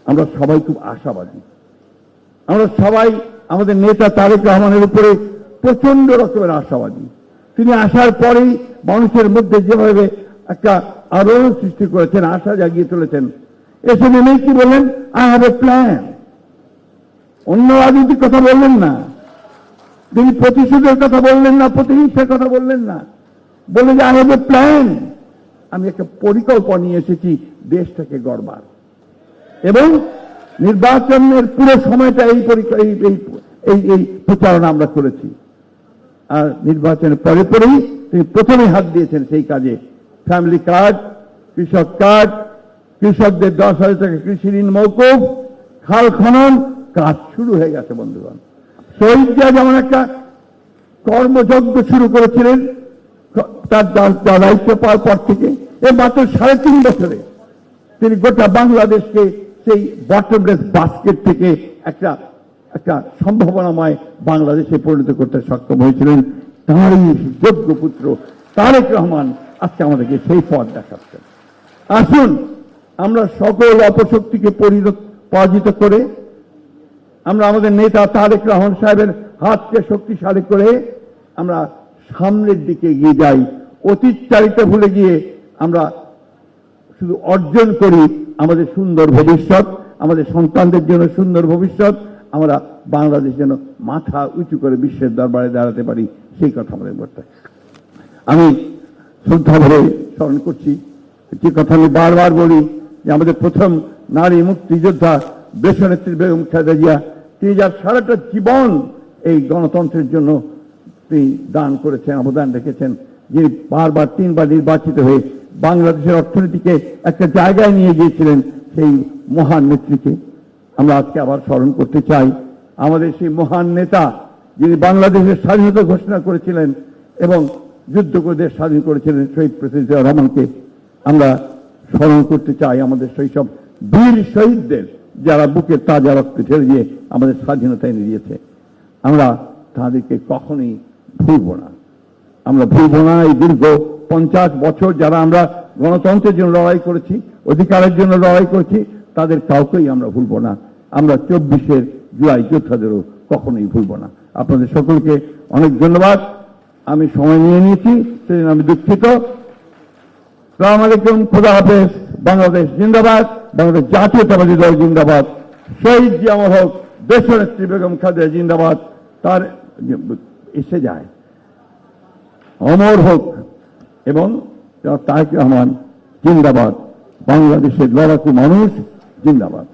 আমরা সবাই খুব আশাবাদী। আমরা সবাই আমাদের নেতা তারেক রহমানের উপরে প্রচন্ড রকমের আশাবাদী। তিনি আসার পরেই মানুষের মধ্যে যেভাবে একটা আলোড়ন সৃষ্টি করেছেন, আশা জাগিয়ে তুলেছেন, এসে নেমেই কি বললেন, আই হ্যাভ এ প্ল্যান। অন্য রাজনীতির কথা বললেন না, তিনি প্রতিশোধের কথা বললেন না, প্রতিহিংসার কথা বললেন না, বললেন যে আই হ্যাভ এ প্ল্যান, আমি একটা পরিকল্পনা নিয়ে এসেছি দেশটাকে গড়বার। এবং নির্বাচনের পুরো সময়টা এই প্রচারণা আমরা করেছি। আর নির্বাচনের পরে পরেই তিনি প্রথমে হাত দিয়েছেন সেই কাজে। ফ্যামিলি কার্ড, কৃষক কার্ড, কৃষকদের 10,000 টাকা কৃষি ঋণ মওকুফ, খাল খনন কাজ শুরু হয়ে গেছে বন্ধুগণ। শহীদ জিয়া যেমন একটা কর্মযজ্ঞ শুরু করেছিলেন তার দায়িত্ব পাওয়ার পর থেকে, এ মাত্র 3.5 বছরে তিনি গোটা বাংলাদেশকে সেই বটমলেস বাস্কেট থেকে একটা সম্ভাবনাময় বাংলাদেশে পরিণত করতে সক্ষম হয়েছিলেন। তাঁরই যোগ্য পুত্র তারেক রহমান আজকে আমাদেরকে সেই পথ দেখাচ্ছেন। আসুন আমরা সকল অপশক্তিকে পরাজিত করে আমরা আমাদের নেতা তারেক রহমান সাহেবের হাতকে শক্তিশালী করে আমরা সামনের দিকে এগিয়ে যাই। অতীতচারিতা ভুলে গিয়ে আমরা শুধু অর্জন করি আমাদের সুন্দর ভবিষ্যৎ, আমাদের সন্তানদের জন্য সুন্দর ভবিষ্যৎ, আমরা বাংলাদেশ যেন মাথা উঁচু করে বিশ্বের দরবারে দাঁড়াতে পারি, সেই কথা আমাদের বলতে। আমি শ্রদ্ধা ভরে স্মরণ করছি, যে কথা আমি বারবার বলি, যে আমাদের প্রথম নারী মুক্তিযোদ্ধা দেশনেত্রী বেগম খালেদা জিয়া, তিনি যার সারাটা জীবন এই গণতন্ত্রের জন্য তিনি দান করেছেন, অবদান রেখেছেন, যিনি বারবার 3বার নির্বাচিত হয়ে বাংলাদেশের অর্থনীতিকে একটা জায়গায় নিয়ে গিয়েছিলেন, সেই মহান নেত্রীকে আমরা আজকে আবার স্মরণ করতে চাই। আমাদের সেই মহান নেতা যিনি বাংলাদেশের স্বাধীনতা ঘোষণা করেছিলেন এবং যুদ্ধ করে দেশ স্বাধীন করেছিলেন, শহীদ প্রেসিডেন্ট জিয়াউর রহমানকে আমরা স্মরণ করতে চাই। আমাদের সেই সব বীর শহীদদের যারা বুকের তাজা রক্ত ঢেলে দিয়ে আমাদের স্বাধীনতা এনে দিয়েছে, আমরা তাদেরকে কখনোই ভুলব না। আমরা ভুলব না এই দীর্ঘ 50 বছর যারা আমরা গণতন্ত্রের জন্য লড়াই করেছি, অধিকারের জন্য লড়াই করেছি, তাদের কাউকেই আমরা ভুলব না। আমরা 24শে জুলাই যোদ্ধাদেরও কখনোই ভুলব না। আপনাদের সকলকে অনেক ধন্যবাদ। আমি সময় নিয়ে নিয়েছি, সেজন্য আমি দুঃখিত। আসসালামু আলাইকুম, খোদা হাফেজ। বাংলাদেশ জিন্দাবাদ, বাংলাদেশ জাতীয়তাবাদী দল জিন্দাবাদ, শহীদ জিয়া অমর হোক, দেশনেত্রী বেগম খালেদা জিন্দাবাদ, তার এসে যায় অমর হোক, এবং তারেক রহমান জিন্দাবাদ, বাংলাদেশের লড়াকু মানুষ জিন্দাবাদ।